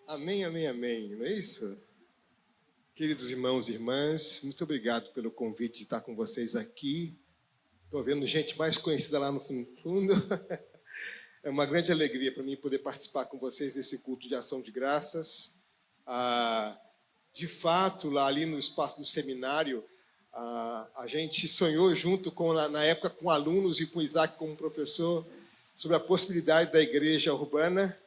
Amém, amém, amém, não é isso? Queridos irmãos e irmãs, muito obrigado pelo convite de estar com vocês aqui. Estou vendo gente mais conhecida lá no fundo. É uma grande alegria para mim poder participar com vocês desse culto de ação de graças. De fato, lá ali no espaço do seminário, a gente sonhou junto na época com alunos e com Isaac como professor sobre a possibilidade da igreja urbana,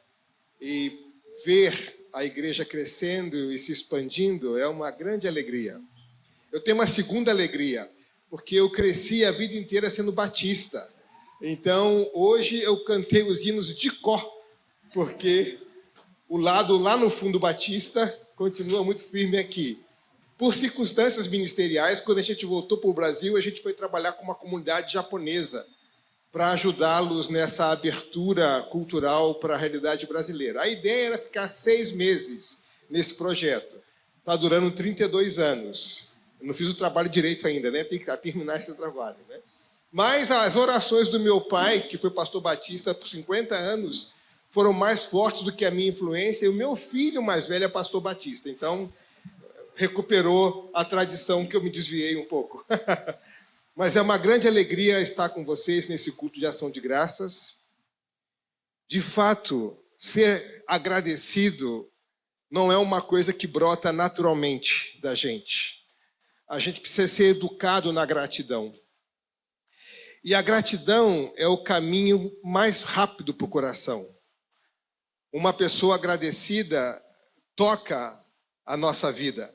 e ver a igreja crescendo e se expandindo é uma grande alegria. Eu tenho uma segunda alegria, porque eu cresci a vida inteira sendo batista. Então, hoje eu cantei os hinos de cor, porque o lado lá no fundo batista continua muito firme aqui. Por circunstâncias ministeriais, quando a gente voltou para o Brasil, a gente foi trabalhar com uma comunidade japonesa para ajudá-los nessa abertura cultural para a realidade brasileira. A ideia era ficar 6 meses nesse projeto. Está durando 32 anos. Eu não fiz o trabalho direito ainda, né? Tem que terminar esse trabalho, né? Mas as orações do meu pai, que foi pastor batista por 50 anos, foram mais fortes do que a minha influência, e o meu filho mais velho é pastor batista. Então, recuperou a tradição que eu me desviei um pouco. Mas é uma grande alegria estar com vocês nesse culto de ação de graças. De fato, ser agradecido não é uma coisa que brota naturalmente da gente. A gente precisa ser educado na gratidão. E a gratidão é o caminho mais rápido para o coração. Uma pessoa agradecida toca a nossa vida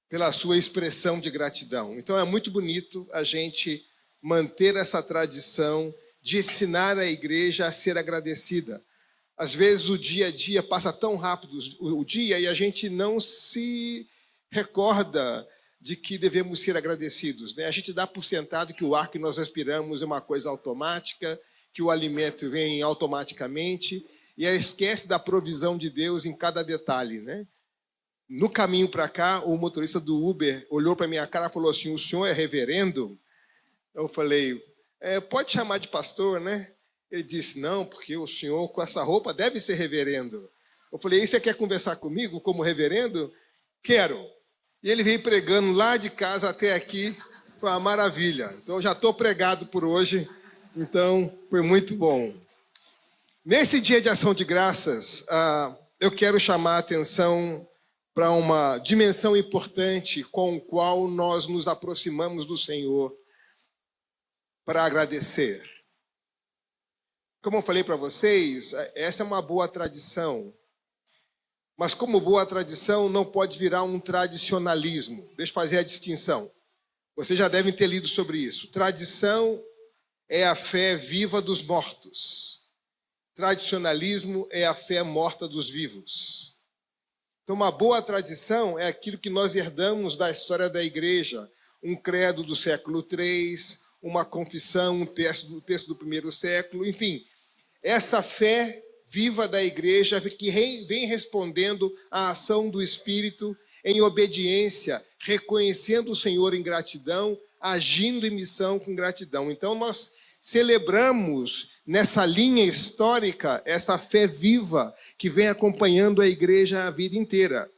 pela sua expressão de gratidão. Então é muito bonito a gente manter essa tradição de ensinar a igreja a ser agradecida. Às vezes o dia a dia passa tão rápido o dia e a gente não se recorda de que devemos ser agradecidos, né? A gente dá por sentado que o ar que nós respiramos é uma coisa automática, que o alimento vem automaticamente, e esquece da provisão de Deus em cada detalhe, né? No caminho para cá, o motorista do Uber olhou para minha cara e falou assim: o senhor é reverendo? Eu falei, pode chamar de pastor, né? Ele disse, não, porque o senhor com essa roupa deve ser reverendo. Eu falei, e você quer conversar comigo como reverendo? Quero. E ele veio pregando lá de casa até aqui, foi uma maravilha. Então, eu já estou pregado por hoje, então foi muito bom. Nesse dia de ação de graças, eu quero chamar a atenção para uma dimensão importante com a qual nós nos aproximamos do Senhor para agradecer. Como eu falei para vocês, essa é uma boa tradição. Mas como boa tradição, não pode virar um tradicionalismo. Deixa eu fazer a distinção. Vocês já devem ter lido sobre isso. Tradição é a fé viva dos mortos. Tradicionalismo é a fé morta dos vivos. Então, uma boa tradição é aquilo que nós herdamos da história da igreja. Um credo do século III, uma confissão, um texto do primeiro século, enfim. Essa fé viva da igreja que vem respondendo à ação do Espírito em obediência, reconhecendo o Senhor em gratidão, agindo em missão com gratidão. Então, nós celebramos nessa linha histórica essa fé viva que vem acompanhando a igreja a vida inteira.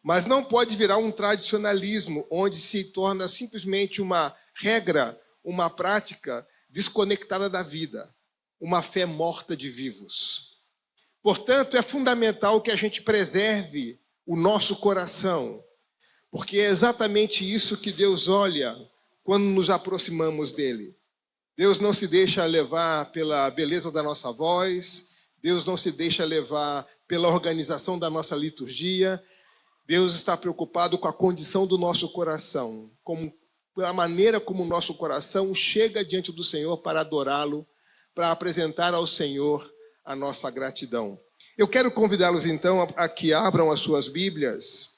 Mas não pode virar um tradicionalismo, onde se torna simplesmente uma regra, uma prática desconectada da vida, uma fé morta de vivos. Portanto, é fundamental que a gente preserve o nosso coração, porque é exatamente isso que Deus olha quando nos aproximamos dele. Deus não se deixa levar pela beleza da nossa voz, Deus não se deixa levar pela organização da nossa liturgia. Deus está preocupado com a condição do nosso coração, a maneira como o nosso coração chega diante do Senhor para adorá-lo, para apresentar ao Senhor a nossa gratidão. Eu quero convidá-los então a que abram as suas Bíblias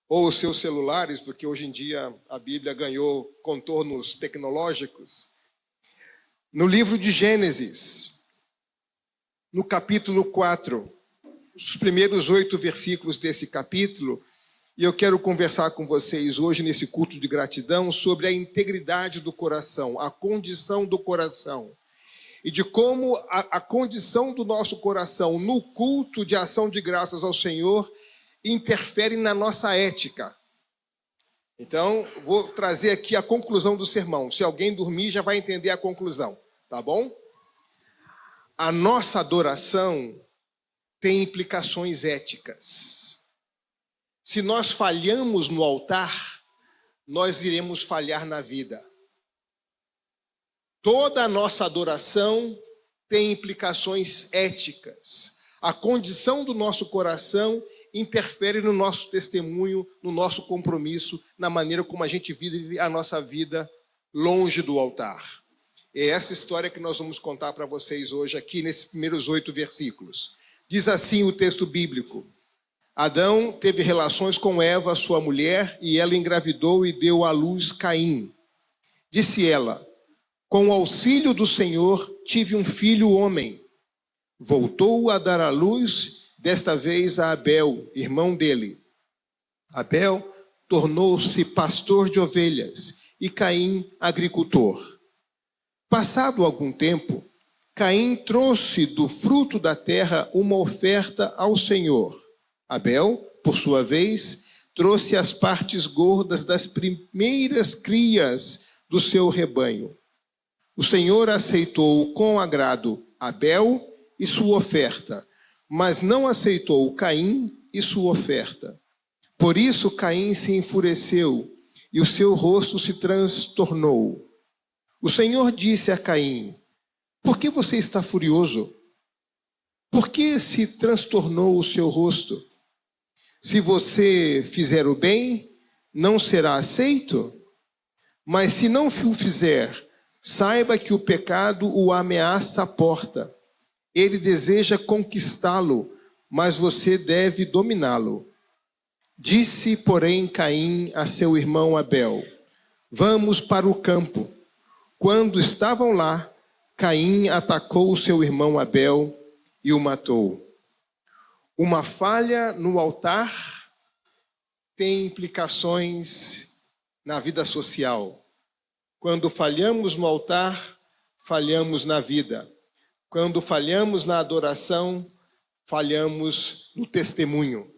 ou os seus celulares, porque hoje em dia a Bíblia ganhou contornos tecnológicos. No livro de Gênesis, no capítulo 4, os primeiros 8 versículos desse capítulo, e eu quero conversar com vocês hoje nesse culto de gratidão sobre a integridade do coração, a condição do coração. e de como a condição do nosso coração no culto de ação de graças ao Senhor interfere na nossa ética. Então, vou trazer aqui a conclusão do sermão. Se alguém dormir, já vai entender a conclusão, tá bom? A nossa adoração tem implicações éticas. Se nós falhamos no altar, nós iremos falhar na vida. Toda a nossa adoração tem implicações éticas. A condição do nosso coração interfere no nosso testemunho, no nosso compromisso, na maneira como a gente vive a nossa vida longe do altar. É essa história que nós vamos contar para vocês hoje aqui nesses primeiros 8 versículos. Diz assim o texto bíblico: Adão teve relações com Eva, sua mulher, e ela engravidou e deu à luz Caim. Disse ela: com o auxílio do Senhor, tive um filho homem. Voltou a dar à luz, desta vez a Abel, irmão dele. Abel tornou-se pastor de ovelhas e Caim agricultor. Passado algum tempo, Caim trouxe do fruto da terra uma oferta ao Senhor. Abel, por sua vez, trouxe as partes gordas das primeiras crias do seu rebanho. O Senhor aceitou com agrado Abel e sua oferta, mas não aceitou Caim e sua oferta. Por isso Caim se enfureceu e o seu rosto se transtornou. O Senhor disse a Caim: por que você está furioso? Por que se transtornou o seu rosto? Se você fizer o bem, não será aceito? Mas se não o fizer, saiba que o pecado o ameaça à porta. Ele deseja conquistá-lo, mas você deve dominá-lo. Disse, porém, Caim a seu irmão Abel: vamos para o campo. Quando estavam lá, Caim atacou o seu irmão Abel e o matou. Uma falha no altar tem implicações na vida social. Quando falhamos no altar, falhamos na vida. Quando falhamos na adoração, falhamos no testemunho.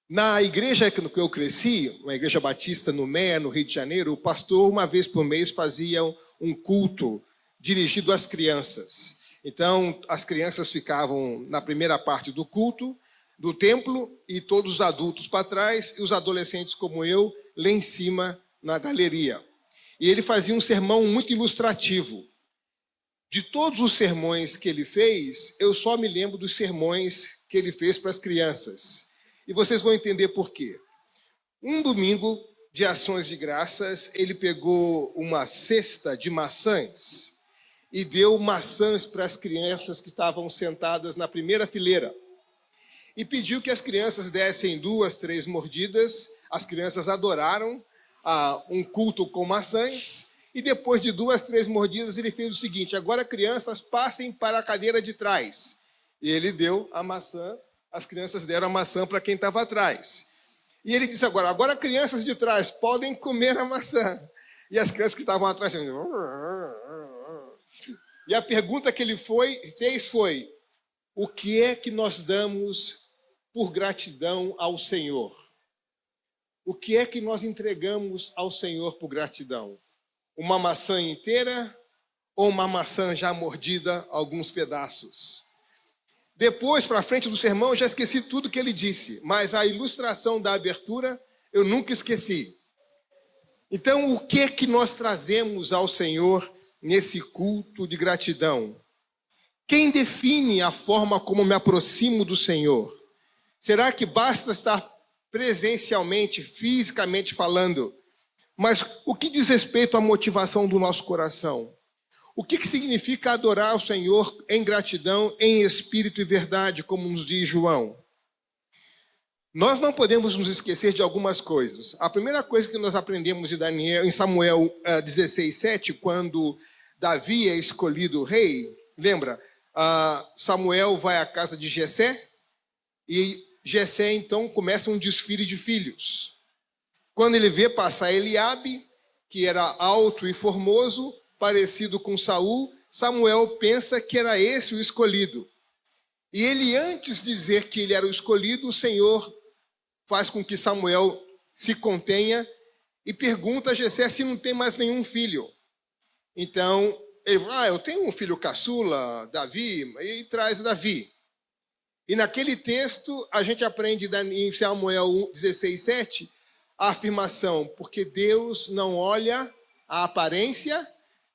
Na igreja que eu cresci, uma igreja batista no Meia, no Rio de Janeiro, o pastor, uma vez por mês, fazia um culto dirigido às crianças. Então, as crianças ficavam na primeira parte do culto, do templo, e todos os adultos para trás, e os adolescentes como eu, lá em cima, na galeria. E ele fazia um sermão muito ilustrativo. De todos os sermões que ele fez, eu só me lembro dos sermões que ele fez para as crianças. E vocês vão entender por quê. Um domingo de ações de graças, ele pegou uma cesta de maçãs e deu maçãs para as crianças que estavam sentadas na primeira fileira. E pediu que as crianças dessem 2, 3 mordidas. As crianças adoraram um culto com maçãs. E depois de 2, 3 mordidas, ele fez o seguinte: agora, crianças, passem para a cadeira de trás. E ele deu a maçã. As crianças deram a maçã para quem estava atrás. E ele disse agora, crianças de trás, podem comer a maçã. E as crianças que estavam atrás... E a pergunta que ele fez foi: o que é que nós damos por gratidão ao Senhor? O que é que nós entregamos ao Senhor por gratidão? Uma maçã inteira ou uma maçã já mordida, alguns pedaços? Depois, para frente do sermão, eu já esqueci tudo que ele disse, mas a ilustração da abertura eu nunca esqueci. Então, o que é que nós trazemos ao Senhor nesse culto de gratidão? Quem define a forma como me aproximo do Senhor? Será que basta estar presencialmente, fisicamente falando? Mas o que diz respeito à motivação do nosso coração? O que significa adorar o Senhor em gratidão, em espírito e verdade, como nos diz João? Nós não podemos nos esquecer de algumas coisas. A primeira coisa que nós aprendemos em Samuel 16:7, quando Davi é escolhido rei, lembra? Samuel vai à casa de Jessé e Jessé então começa um desfile de filhos. Quando ele vê passar Eliabe, que era alto e formoso, parecido com Saul, Samuel pensa que era esse o escolhido. E ele, antes de dizer que ele era o escolhido, o Senhor faz com que Samuel se contenha e pergunta a Jessé se não tem mais nenhum filho. Então, ele fala, eu tenho um filho caçula, Davi, e traz Davi. E naquele texto, a gente aprende em Samuel 16:7, a afirmação, porque Deus não olha a aparência,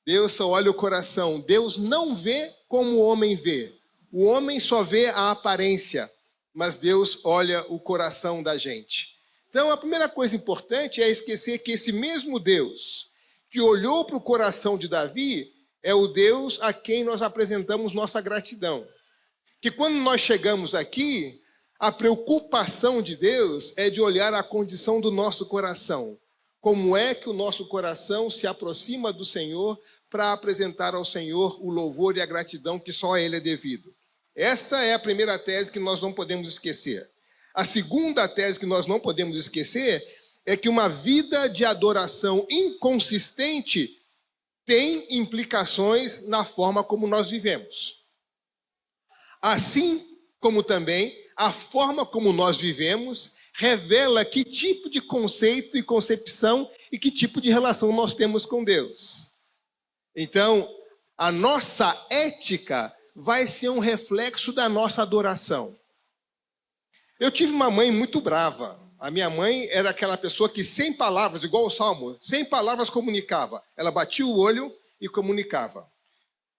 Deus só olha o coração. Deus não vê como o homem vê. O homem só vê a aparência, mas Deus olha o coração da gente. Então, a primeira coisa importante é esquecer que esse mesmo Deus que olhou para o coração de Davi é o Deus a quem nós apresentamos nossa gratidão. Que quando nós chegamos aqui, a preocupação de Deus é de olhar a condição do nosso coração. Como é que o nosso coração se aproxima do Senhor para apresentar ao Senhor o louvor e a gratidão que só a Ele é devido. Essa é a primeira tese que nós não podemos esquecer. A segunda tese que nós não podemos esquecer é que uma vida de adoração inconsistente tem implicações na forma como nós vivemos. Assim como também a forma como nós vivemos revela que tipo de conceito e concepção e que tipo de relação nós temos com Deus. Então, a nossa ética vai ser um reflexo da nossa adoração. Eu tive uma mãe muito brava. A minha mãe era aquela pessoa que sem palavras, igual o Salmo, sem palavras comunicava. Ela batia o olho e comunicava.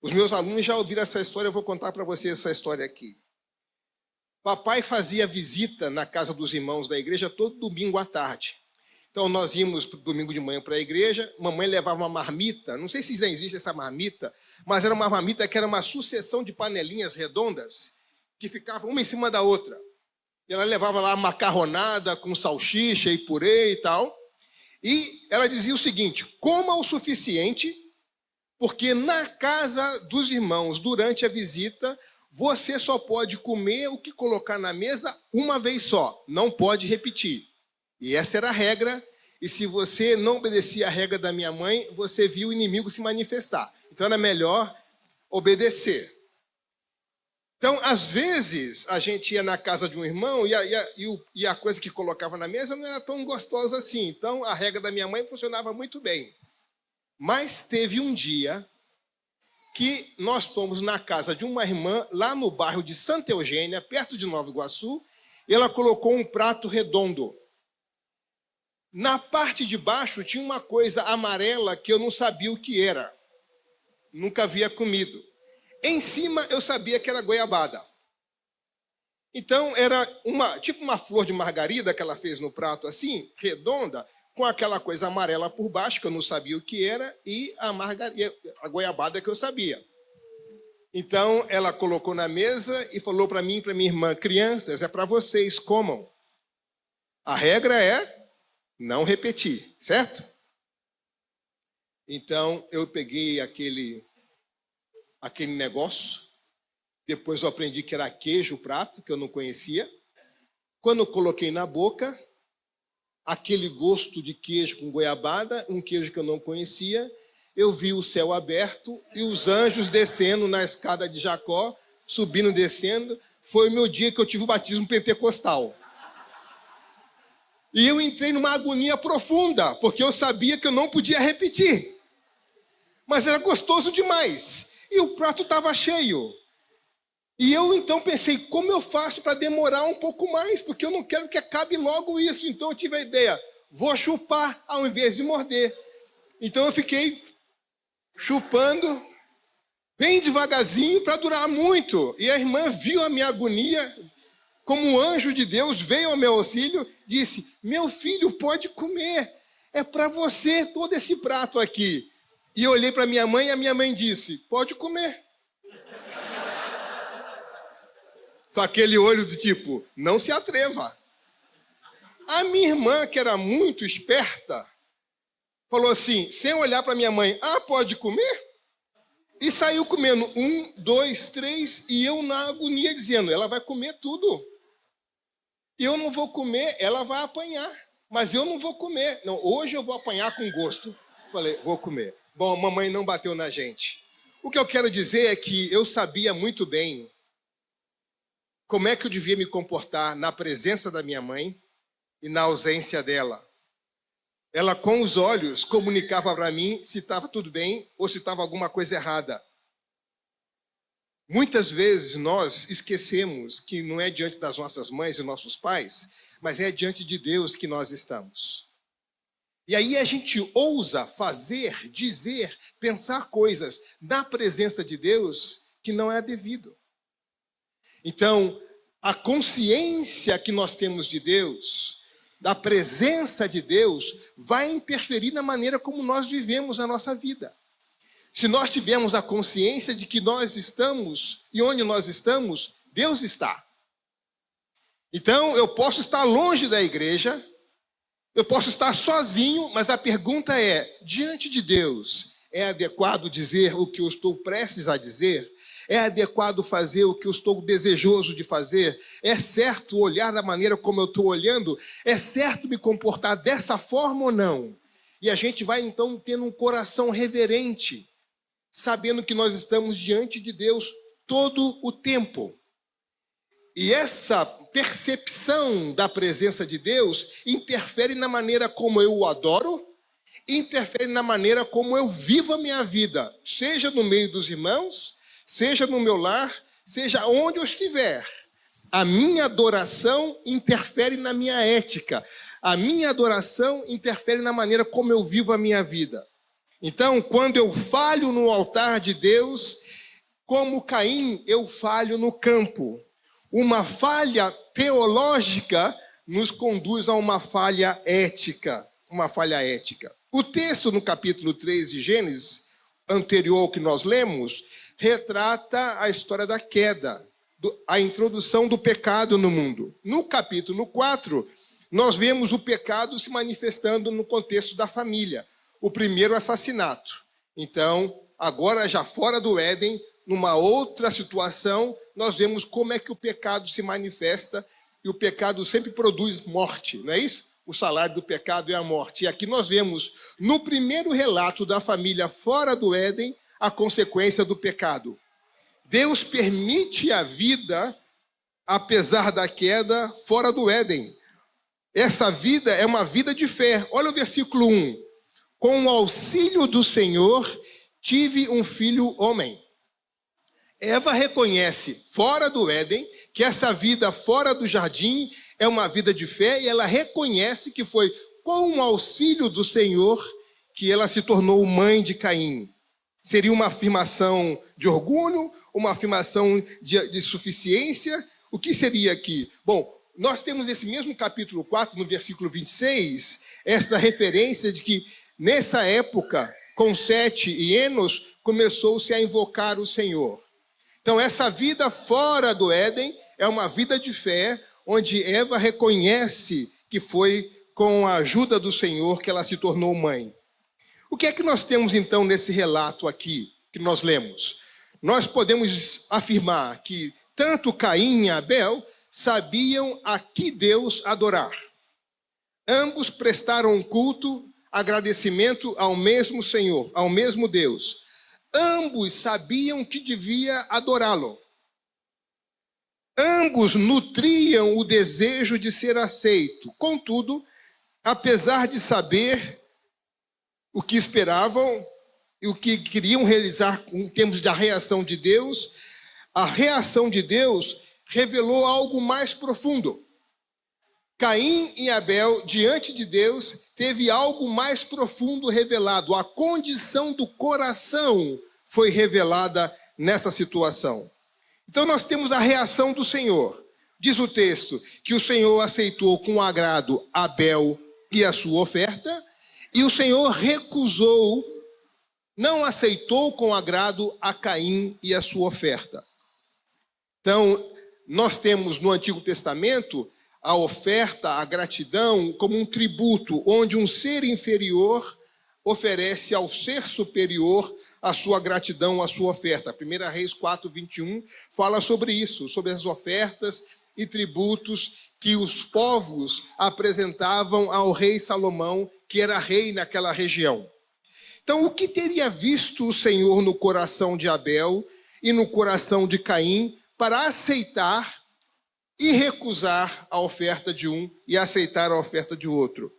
Os meus alunos já ouviram essa história, eu vou contar para vocês essa história aqui. Papai fazia visita na casa dos irmãos da igreja todo domingo à tarde. Então, nós íamos domingo de manhã para a igreja, mamãe levava uma marmita, não sei se já existe essa marmita, mas era uma marmita que era uma sucessão de panelinhas redondas, que ficavam uma em cima da outra. E ela levava lá macarronada com salsicha e purê e tal. E ela dizia o seguinte, coma o suficiente, porque na casa dos irmãos, durante a visita, você só pode comer o que colocar na mesa uma vez só, não pode repetir. E essa era a regra, e se você não obedecia a regra da minha mãe, você viu o inimigo se manifestar. Então era melhor obedecer. Então, às vezes, a gente ia na casa de um irmão e a coisa que colocava na mesa não era tão gostosa assim. Então, a regra da minha mãe funcionava muito bem. Mas teve um dia que nós fomos na casa de uma irmã, lá no bairro de Santa Eugênia, perto de Nova Iguaçu, e ela colocou um prato redondo. Na parte de baixo tinha uma coisa amarela que eu não sabia o que era. Nunca havia comido. Em cima eu sabia que era goiabada. Então era tipo uma flor de margarida que ela fez no prato assim, redonda, com aquela coisa amarela por baixo, que eu não sabia o que era, e a goiabada que eu sabia. Então ela colocou na mesa e falou para mim e para minha irmã, crianças, é para vocês, comam. A regra é não repetir, certo? Então, eu peguei aquele negócio, depois eu aprendi que era queijo o prato, que eu não conhecia. Quando eu coloquei na boca, aquele gosto de queijo com goiabada, um queijo que eu não conhecia, eu vi o céu aberto e os anjos descendo na escada de Jacó, subindo, descendo. Foi o meu dia que eu tive o batismo pentecostal. E eu entrei numa agonia profunda, porque eu sabia que eu não podia repetir. Mas era gostoso demais. E o prato estava cheio. E eu então pensei, como eu faço para demorar um pouco mais? Porque eu não quero que acabe logo isso. Então eu tive a ideia, vou chupar ao invés de morder. Então eu fiquei chupando bem devagarzinho para durar muito. E a irmã viu a minha agonia, como um anjo de Deus veio ao meu auxílio, disse, meu filho, pode comer, é para você todo esse prato aqui. E eu olhei para minha mãe e a minha mãe disse, pode comer. Com aquele olho do tipo, não se atreva. A minha irmã, que era muito esperta, falou assim, sem olhar para minha mãe, pode comer? E saiu comendo 1, 2, 3, e eu na agonia dizendo, ela vai comer tudo. Eu não vou comer, ela vai apanhar. Mas eu não vou comer. Não, hoje eu vou apanhar com gosto. Falei, vou comer. Bom, mamãe não bateu na gente. O que eu quero dizer é que eu sabia muito bem como é que eu devia me comportar na presença da minha mãe e na ausência dela. Ela, com os olhos, comunicava para mim se estava tudo bem ou se estava alguma coisa errada. Muitas vezes nós esquecemos que não é diante das nossas mães e nossos pais, mas é diante de Deus que nós estamos. E aí a gente ousa fazer, dizer, pensar coisas na presença de Deus que não é devido. Então, a consciência que nós temos de Deus, da presença de Deus, vai interferir na maneira como nós vivemos a nossa vida. Se nós tivermos a consciência de que nós estamos e onde nós estamos, Deus está. Então, eu posso estar longe da igreja, eu posso estar sozinho, mas a pergunta é, diante de Deus, é adequado dizer o que eu estou prestes a dizer? É adequado fazer o que eu estou desejoso de fazer? É certo olhar da maneira como eu estou olhando? É certo me comportar dessa forma ou não? E a gente vai então tendo um coração reverente, sabendo que nós estamos diante de Deus todo o tempo. E essa percepção da presença de Deus interfere na maneira como eu o adoro, interfere na maneira como eu vivo a minha vida, seja no meio dos irmãos, seja no meu lar, seja onde eu estiver. A minha adoração interfere na minha ética. A minha adoração interfere na maneira como eu vivo a minha vida. Então, quando eu falho no altar de Deus, como Caim, eu falho no campo. Uma falha teológica nos conduz a uma falha ética. Uma falha ética. O texto no capítulo 3 de Gênesis, anterior ao que nós lemos, retrata a história da queda, a introdução do pecado no mundo. No capítulo 4, nós vemos o pecado se manifestando no contexto da família. O primeiro assassinato. Então, agora já fora do Éden, numa outra situação, nós vemos como é que o pecado se manifesta, e o pecado sempre produz morte, não é isso? O salário do pecado é a morte. E aqui nós vemos, no primeiro relato da família fora do Éden, a consequência do pecado. Deus permite a vida, apesar da queda, fora do Éden. Essa vida é uma vida de fé. Olha o versículo 1. Com o auxílio do Senhor, tive um filho homem. Eva reconhece, fora do Éden, que essa vida fora do jardim é uma vida de fé, e ela reconhece que foi com o auxílio do Senhor que ela se tornou mãe de Caim. Seria uma afirmação de orgulho, uma afirmação de suficiência? O que seria aqui? Bom, nós temos esse mesmo capítulo 4, no versículo 26, essa referência de que, nessa época, com Sete e Enos, começou-se a invocar o Senhor. Então, essa vida fora do Éden é uma vida de fé, onde Eva reconhece que foi com a ajuda do Senhor que ela se tornou mãe. O que é que nós temos, então, nesse relato aqui, que nós lemos? Nós podemos afirmar que tanto Caim e Abel sabiam a que Deus adorar. Ambos prestaram culto, agradecimento ao mesmo Senhor, ao mesmo Deus. Ambos sabiam que devia adorá-lo. Ambos nutriam o desejo de ser aceito. Contudo, apesar de saber o que esperavam e o que queriam realizar em termos da reação de Deus, a reação de Deus revelou algo mais profundo. Caim e Abel, diante de Deus, teve algo mais profundo revelado. A condição do coração foi revelada nessa situação. Então nós temos a reação do Senhor. Diz o texto que o Senhor aceitou com agrado Abel e a sua oferta, e o Senhor recusou, não aceitou com agrado a Caim e a sua oferta. Então, nós temos no Antigo Testamento a oferta, a gratidão, como um tributo, onde um ser inferior oferece ao ser superior a sua gratidão, a sua oferta. 1 Reis 4:21 fala sobre isso, sobre as ofertas e tributos que os povos apresentavam ao rei Salomão, que era rei naquela região. Então, o que teria visto o Senhor no coração de Abel e no coração de Caim para aceitar e recusar a oferta de um e aceitar a oferta de outro?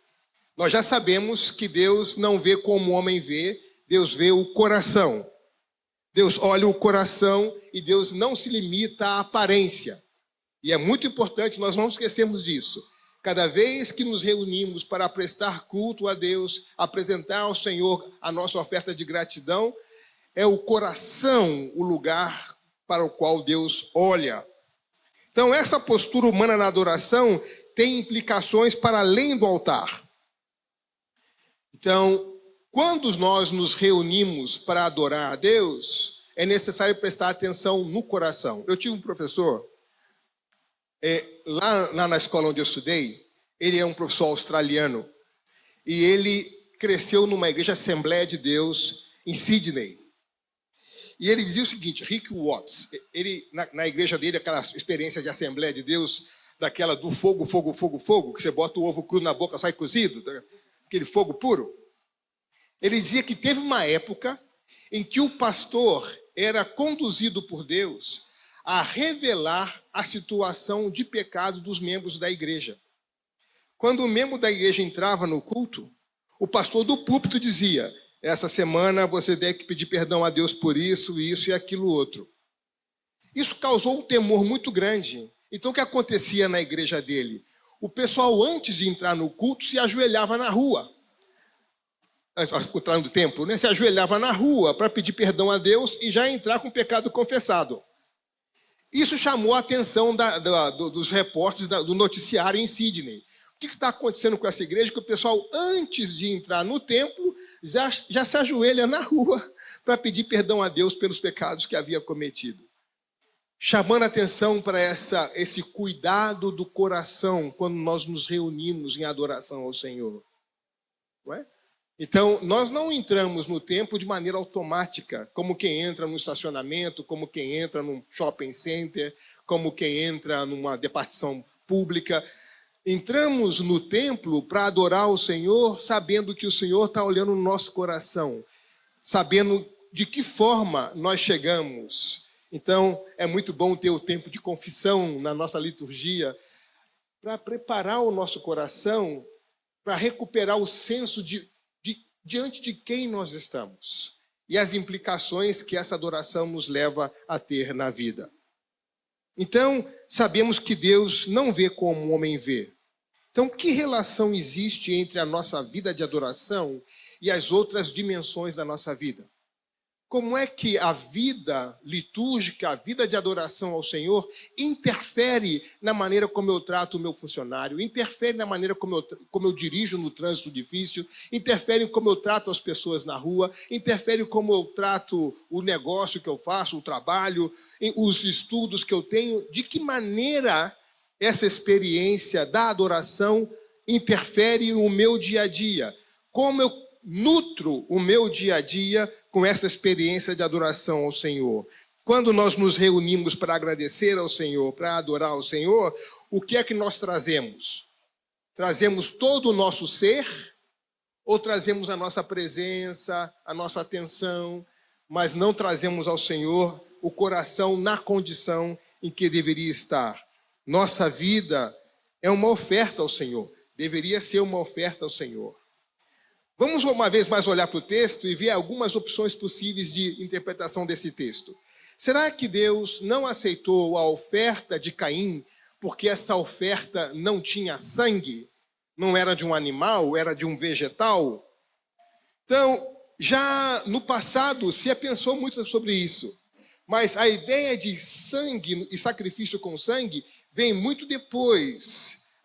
Nós já sabemos que Deus não vê como o homem vê, Deus vê o coração. Deus olha o coração e Deus não se limita à aparência. E é muito importante, nós não esquecermos disso. Cada vez que nos reunimos para prestar culto a Deus, apresentar ao Senhor a nossa oferta de gratidão, é o coração o lugar para o qual Deus olha. Então, essa postura humana na adoração tem implicações para além do altar. Então, quando nós nos reunimos para adorar a Deus, é necessário prestar atenção no coração. Eu tive um professor, lá na escola onde eu estudei, ele é um professor australiano, e ele cresceu numa igreja Assembleia de Deus em Sydney. E ele dizia o seguinte, Rick Watts, ele, na igreja dele, aquela experiência de Assembleia de Deus, daquela do fogo, fogo, fogo, fogo, que você bota o ovo cru na boca, sai cozido, aquele fogo puro. Ele dizia que teve uma época em que o pastor era conduzido por Deus a revelar a situação de pecado dos membros da igreja. Quando o membro da igreja entrava no culto, o pastor do púlpito dizia, essa semana você deve pedir perdão a Deus por isso, isso e aquilo outro. Isso causou um temor muito grande. Então o que acontecia na igreja dele? O pessoal, antes de entrar no culto, se ajoelhava na rua. Entrando no templo, né? Se ajoelhava na rua para pedir perdão a Deus e já entrar com o pecado confessado. Isso chamou a atenção dos repórteres do noticiário em Sydney. O que está acontecendo com essa igreja? Que o pessoal, antes de entrar no templo, já se ajoelha na rua para pedir perdão a Deus pelos pecados que havia cometido. Chamando a atenção para esse cuidado do coração quando nós nos reunimos em adoração ao Senhor. Não é? Então, nós não entramos no templo de maneira automática, como quem entra num estacionamento, como quem entra num shopping center, como quem entra numa departição pública. Entramos no templo para adorar o Senhor, sabendo que o Senhor está olhando no nosso coração, sabendo de que forma nós chegamos. Então, é muito bom ter o tempo de confissão na nossa liturgia, para preparar o nosso coração, para recuperar o senso diante de quem nós estamos e as implicações que essa adoração nos leva a ter na vida. Então, sabemos que Deus não vê como o homem vê. Então, que relação existe entre a nossa vida de adoração e as outras dimensões da nossa vida? Como é que a vida litúrgica, a vida de adoração ao Senhor, interfere na maneira como eu trato o meu funcionário, interfere na maneira como eu dirijo no trânsito difícil, interfere em como eu trato as pessoas na rua, interfere em como eu trato o negócio que eu faço, o trabalho, os estudos que eu tenho, de que maneira essa experiência da adoração interfere no meu dia a dia, como eu nutro o meu dia a dia com essa experiência de adoração ao Senhor. Quando nós nos reunimos para agradecer ao Senhor, para adorar ao Senhor, o que é que nós trazemos? Trazemos todo o nosso ser ou trazemos a nossa presença, a nossa atenção, mas não trazemos ao Senhor o coração na condição em que deveria estar? Nossa vida é uma oferta ao Senhor, deveria ser uma oferta ao Senhor. Vamos uma vez mais olhar para o texto e ver algumas opções possíveis de interpretação desse texto. Será que Deus não aceitou a oferta de Caim porque essa oferta não tinha sangue? Não era de um animal, era de um vegetal? Então, já no passado se pensou muito sobre isso. Mas a ideia de sangue e sacrifício com sangue vem muito depois,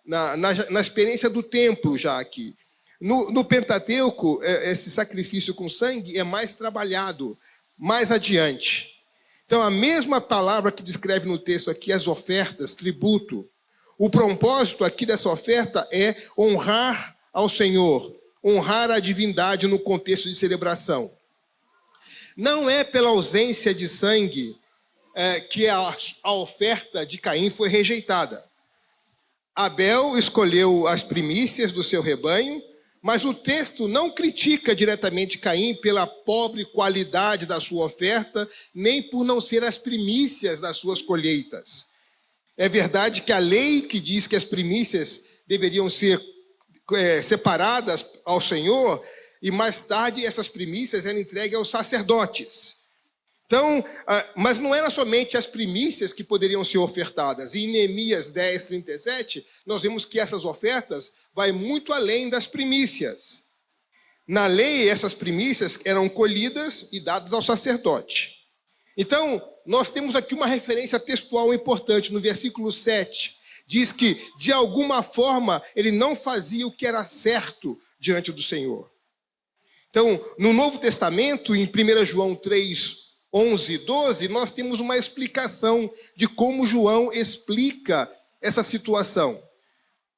na experiência do templo já aqui. No Pentateuco, esse sacrifício com sangue é mais trabalhado, mais adiante. Então, a mesma palavra que descreve no texto aqui as ofertas, tributo, o propósito aqui dessa oferta é honrar ao Senhor, honrar a divindade no contexto de celebração. Não é pela ausência de sangue que a oferta de Caim foi rejeitada. Abel escolheu as primícias do seu rebanho, Mas o texto não critica diretamente Caim pela pobre qualidade da sua oferta, nem por não ser as primícias das suas colheitas. É verdade que a lei que diz que as primícias deveriam ser separadas ao Senhor, e mais tarde essas primícias eram entregues aos sacerdotes. Então, mas não eram somente as primícias que poderiam ser ofertadas. E em Neemias 10, 37, nós vemos que essas ofertas vão muito além das primícias. Na lei, essas primícias eram colhidas e dadas ao sacerdote. Então, nós temos aqui uma referência textual importante. No versículo 7, diz que, de alguma forma, ele não fazia o que era certo diante do Senhor. Então, no Novo Testamento, em 1 João 3, 11 e 12, nós temos uma explicação de como João explica essa situação.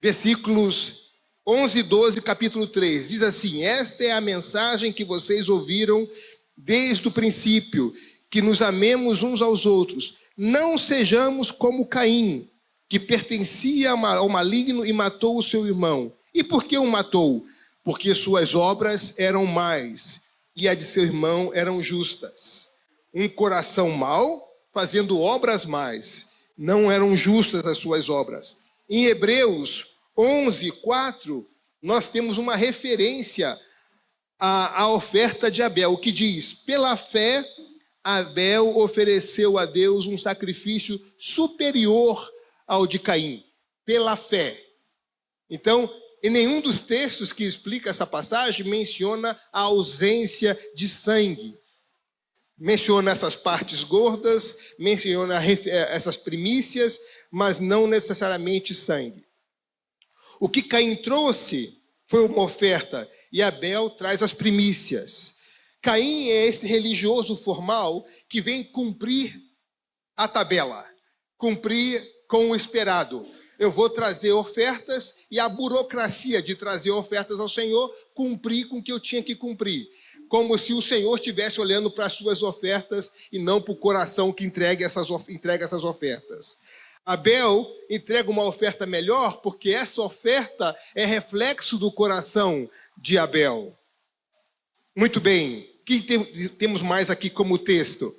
Versículos 11 e 12, capítulo 3, diz assim: esta é a mensagem que vocês ouviram desde o princípio, que nos amemos uns aos outros. Não sejamos como Caim, que pertencia ao maligno e matou o seu irmão. E por que o matou? Porque suas obras eram más e a de seu irmão eram justas. Um coração mau, fazendo obras más. Não eram justas as suas obras. Em Hebreus 11, 4, nós temos uma referência à oferta de Abel, que diz: pela fé, Abel ofereceu a Deus um sacrifício superior ao de Caim. Pela fé. Então, em nenhum dos textos que explica essa passagem menciona a ausência de sangue. Menciona essas partes gordas, menciona essas primícias, mas não necessariamente sangue. O que Caim trouxe foi uma oferta e Abel traz as primícias. Caim é esse religioso formal que vem cumprir a tabela, cumprir com o esperado. Eu vou trazer ofertas e a burocracia de trazer ofertas ao Senhor, cumprir com o que eu tinha que cumprir. Como se o Senhor estivesse olhando para as suas ofertas e não para o coração que entrega essas ofertas. Abel entrega uma oferta melhor porque essa oferta é reflexo do coração de Abel. Muito bem, o que temos mais aqui como texto?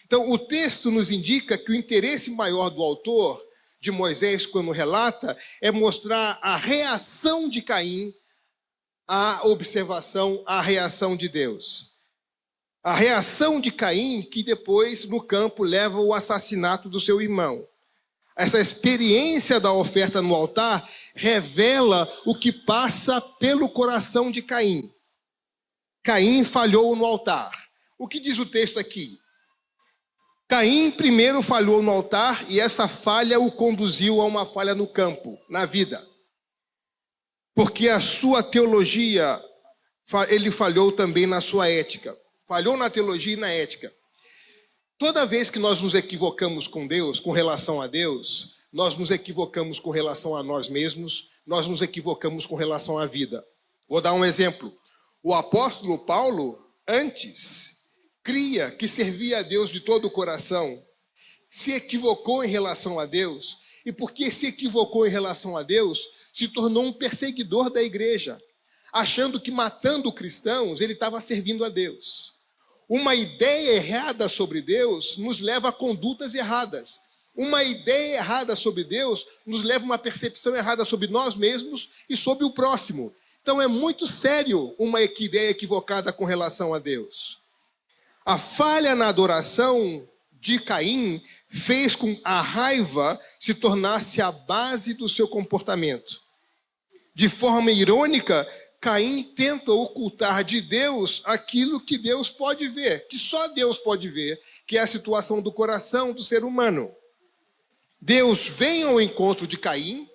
Então, o texto nos indica que o interesse maior do autor de Moisés, quando relata, é mostrar a reação de Caim à observação, à reação de Deus. A reação de Caim, que depois, no campo, leva ao assassinato do seu irmão. Essa experiência da oferta no altar revela o que passa pelo coração de Caim. Caim falhou no altar. O que diz o texto aqui? Caim primeiro falhou no altar e essa falha o conduziu a uma falha no campo, na vida. Porque a sua teologia, ele falhou também na sua ética. Falhou na teologia e na ética. Toda vez que nós nos equivocamos com Deus, com relação a Deus, nós nos equivocamos com relação a nós mesmos, nós nos equivocamos com relação à vida. Vou dar um exemplo. O apóstolo Paulo, antes, cria que servia a Deus de todo o coração, se equivocou em relação a Deus, e porque se equivocou em relação a Deus, se tornou um perseguidor da igreja, achando que matando cristãos ele estava servindo a Deus. Uma ideia errada sobre Deus nos leva a condutas erradas. Uma ideia errada sobre Deus nos leva a uma percepção errada sobre nós mesmos e sobre o próximo. Então é muito sério uma ideia equivocada com relação a Deus. A falha na adoração de Caim fez com que a raiva se tornasse a base do seu comportamento. De forma irônica, Caim tenta ocultar de Deus aquilo que Deus pode ver, que só Deus pode ver, que é a situação do coração do ser humano. Deus vem ao encontro de Caim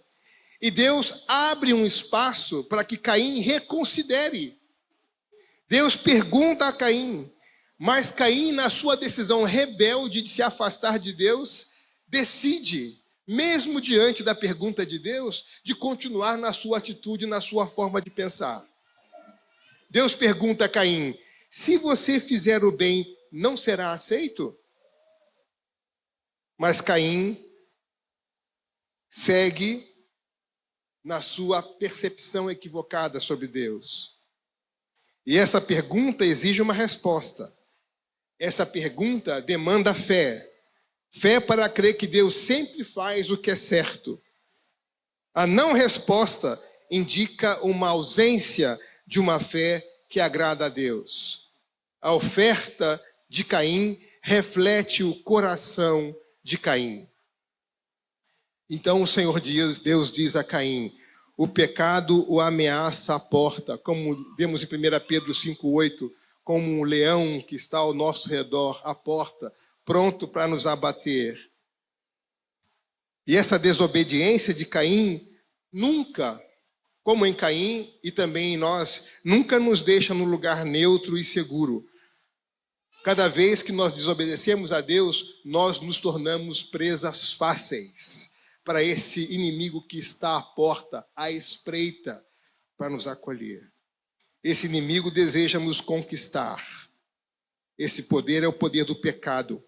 e Deus abre um espaço para que Caim reconsidere. Deus pergunta a Caim, mas Caim, na sua decisão rebelde de se afastar de Deus, decide, mesmo diante da pergunta de Deus, de continuar na sua atitude, na sua forma de pensar. Deus pergunta a Caim, se você fizer o bem, não será aceito? Mas Caim segue na sua percepção equivocada sobre Deus. E essa pergunta exige uma resposta. Essa pergunta demanda fé. Fé para crer que Deus sempre faz o que é certo. A não resposta indica uma ausência de uma fé que agrada a Deus. A oferta de Caim reflete o coração de Caim. Então o Senhor Deus diz a Caim: o pecado o ameaça à porta, como vemos em 1 Pedro 5,8, como um leão que está ao nosso redor, à porta, pronto para nos abater. E essa desobediência de Caim nunca, como em Caim e também em nós, nunca nos deixa num lugar neutro e seguro. Cada vez que nós desobedecemos a Deus, nós nos tornamos presas fáceis para esse inimigo que está à porta, à espreita, para nos acolher. Esse inimigo deseja nos conquistar. Esse poder é o poder do pecado.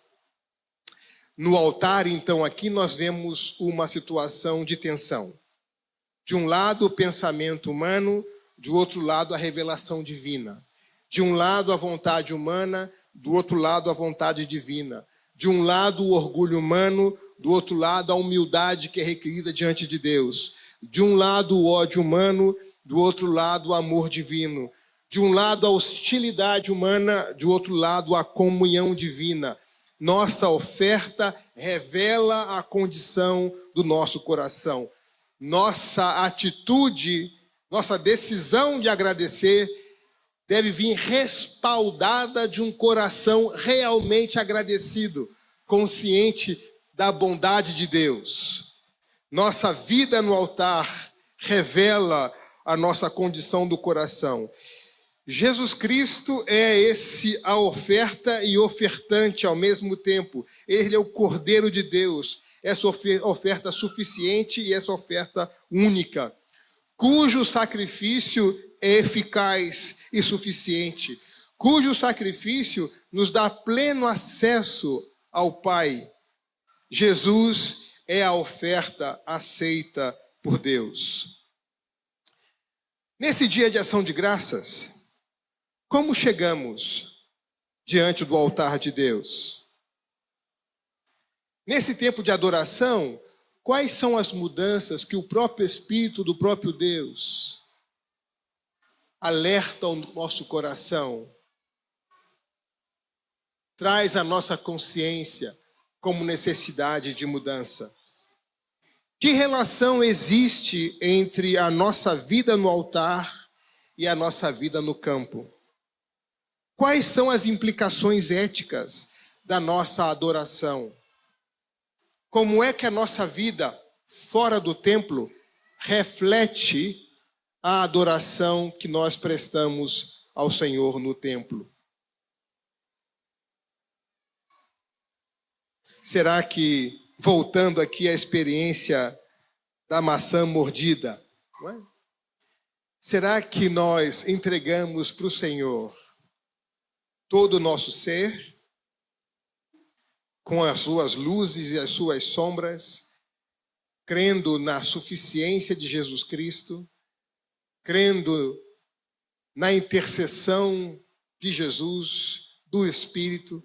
No altar, então, aqui nós vemos uma situação de tensão. De um lado, o pensamento humano, do outro lado, a revelação divina. De um lado, a vontade humana, do outro lado, a vontade divina. De um lado, o orgulho humano, do outro lado, a humildade que é requerida diante de Deus. De um lado, o ódio humano, do outro lado, o amor divino. De um lado, a hostilidade humana, do outro lado, a comunhão divina. Nossa oferta revela a condição do nosso coração. Nossa atitude, nossa decisão de agradecer deve vir respaldada de um coração realmente agradecido, consciente da bondade de Deus. Nossa vida no altar revela a nossa condição do coração. Jesus Cristo é a oferta e ofertante ao mesmo tempo. Ele é o Cordeiro de Deus, essa oferta suficiente e essa oferta única, cujo sacrifício é eficaz e suficiente, cujo sacrifício nos dá pleno acesso ao Pai. Jesus é a oferta aceita por Deus. Nesse dia de ação de graças, como chegamos diante do altar de Deus? Nesse tempo de adoração, quais são as mudanças que o próprio Espírito do próprio Deus alerta ao nosso coração, traz à nossa consciência como necessidade de mudança? Que relação existe entre a nossa vida no altar e a nossa vida no campo? Quais são as implicações éticas da nossa adoração? Como é que a nossa vida fora do templo reflete a adoração que nós prestamos ao Senhor no templo? Será que, voltando aqui à experiência da maçã mordida, não é? Será que nós entregamos para o Senhor todo o nosso ser, com as suas luzes e as suas sombras, crendo na suficiência de Jesus Cristo, crendo na intercessão de Jesus, do Espírito,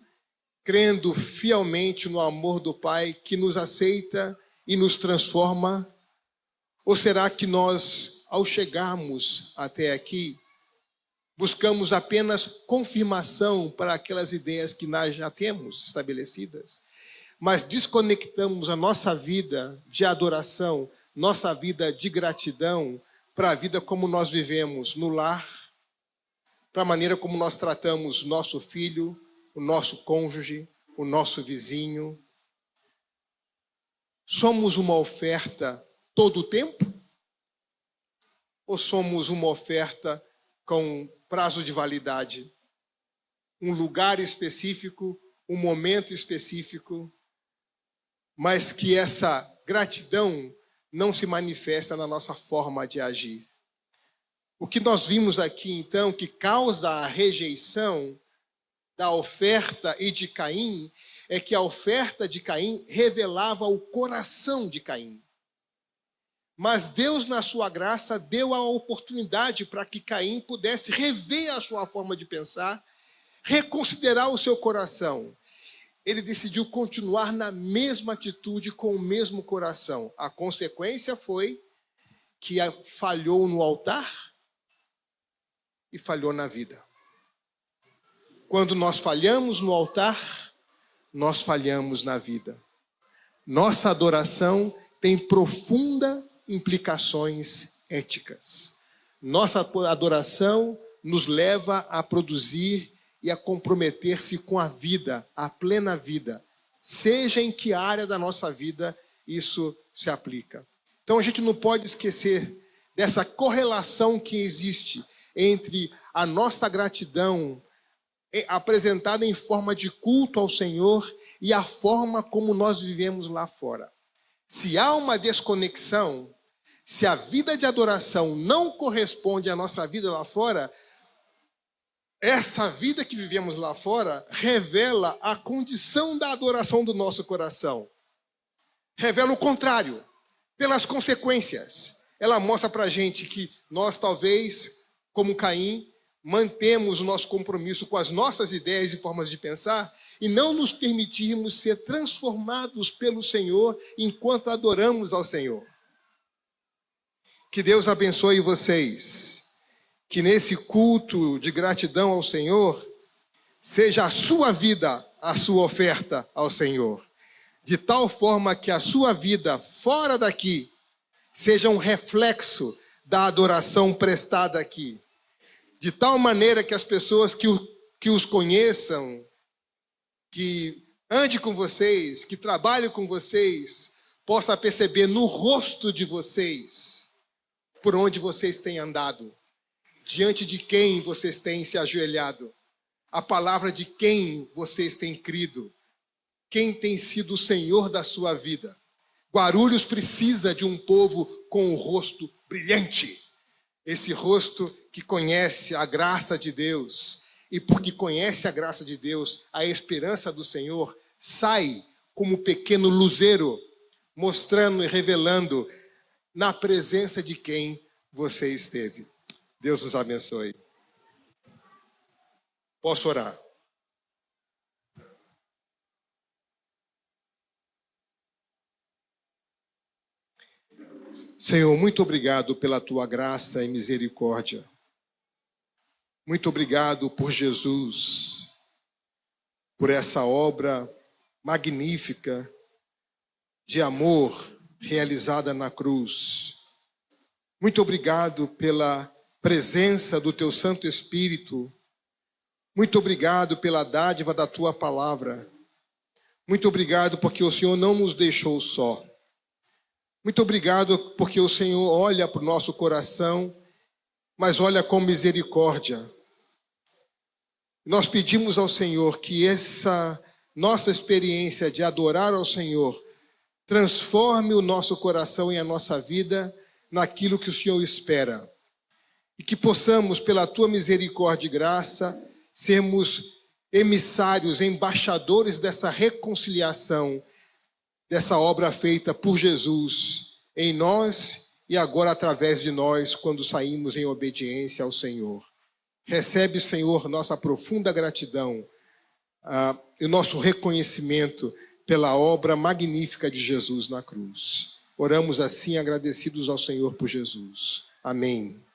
crendo fielmente no amor do Pai que nos aceita e nos transforma? Ou será que nós, ao chegarmos até aqui, buscamos apenas confirmação para aquelas ideias que nós já temos estabelecidas, mas desconectamos a nossa vida de adoração, nossa vida de gratidão, para a vida como nós vivemos no lar, para a maneira como nós tratamos nosso filho, o nosso cônjuge, o nosso vizinho? Somos uma oferta todo o tempo? Ou somos uma oferta com prazo de validade? Um lugar específico, um momento específico, mas que essa gratidão não se manifesta na nossa forma de agir. O que nós vimos aqui, então, que causa a rejeição da oferta e de Caim, é que a oferta de Caim revelava o coração de Caim. Mas Deus, na sua graça, deu a oportunidade para que Caim pudesse rever a sua forma de pensar, reconsiderar o seu coração. Ele decidiu continuar na mesma atitude, com o mesmo coração. A consequência foi que falhou no altar e falhou na vida. Quando nós falhamos no altar, nós falhamos na vida. Nossa adoração tem profundas implicações éticas. Nossa adoração nos leva a produzir e a comprometer-se com a vida, a plena vida, seja em que área da nossa vida isso se aplica. Então a gente não pode esquecer dessa correlação que existe entre a nossa gratidão apresentada em forma de culto ao Senhor e a forma como nós vivemos lá fora. Se há uma desconexão, se a vida de adoração não corresponde à nossa vida lá fora, essa vida que vivemos lá fora revela a condição da adoração do nosso coração. Revela o contrário, pelas consequências. Ela mostra para a gente que nós talvez, como Caim, mantemos o nosso compromisso com as nossas ideias e formas de pensar e não nos permitirmos ser transformados pelo Senhor enquanto adoramos ao Senhor. Que Deus abençoe vocês. Que nesse culto de gratidão ao Senhor, seja a sua vida a sua oferta ao Senhor. De tal forma que a sua vida fora daqui seja um reflexo da adoração prestada aqui. De tal maneira que as pessoas que os conheçam, que ande com vocês, que trabalhe com vocês, possa perceber no rosto de vocês por onde vocês têm andado, diante de quem vocês têm se ajoelhado, a palavra de quem vocês têm crido, quem tem sido o Senhor da sua vida. Guarulhos precisa de um povo com o rosto brilhante. Esse rosto que conhece a graça de Deus. E porque conhece a graça de Deus, a esperança do Senhor, sai como pequeno luzeiro, mostrando e revelando na presença de quem você esteve. Deus nos abençoe. Posso orar? Senhor, muito obrigado pela tua graça e misericórdia. Muito obrigado por Jesus, por essa obra magnífica de amor realizada na cruz. Muito obrigado pela presença do teu Santo Espírito. Muito obrigado pela dádiva da tua palavra. Muito obrigado porque o Senhor não nos deixou só. Muito obrigado porque o Senhor olha para o nosso coração, mas olha com misericórdia. Nós pedimos ao Senhor que essa nossa experiência de adorar ao Senhor transforme o nosso coração e a nossa vida naquilo que o Senhor espera. E que possamos, pela tua misericórdia e graça, sermos emissários, embaixadores dessa reconciliação, dessa obra feita por Jesus em nós e agora através de nós, quando saímos em obediência ao Senhor. Recebe, Senhor, nossa profunda gratidão e o nosso reconhecimento pela obra magnífica de Jesus na cruz. Oramos assim, agradecidos ao Senhor por Jesus. Amém.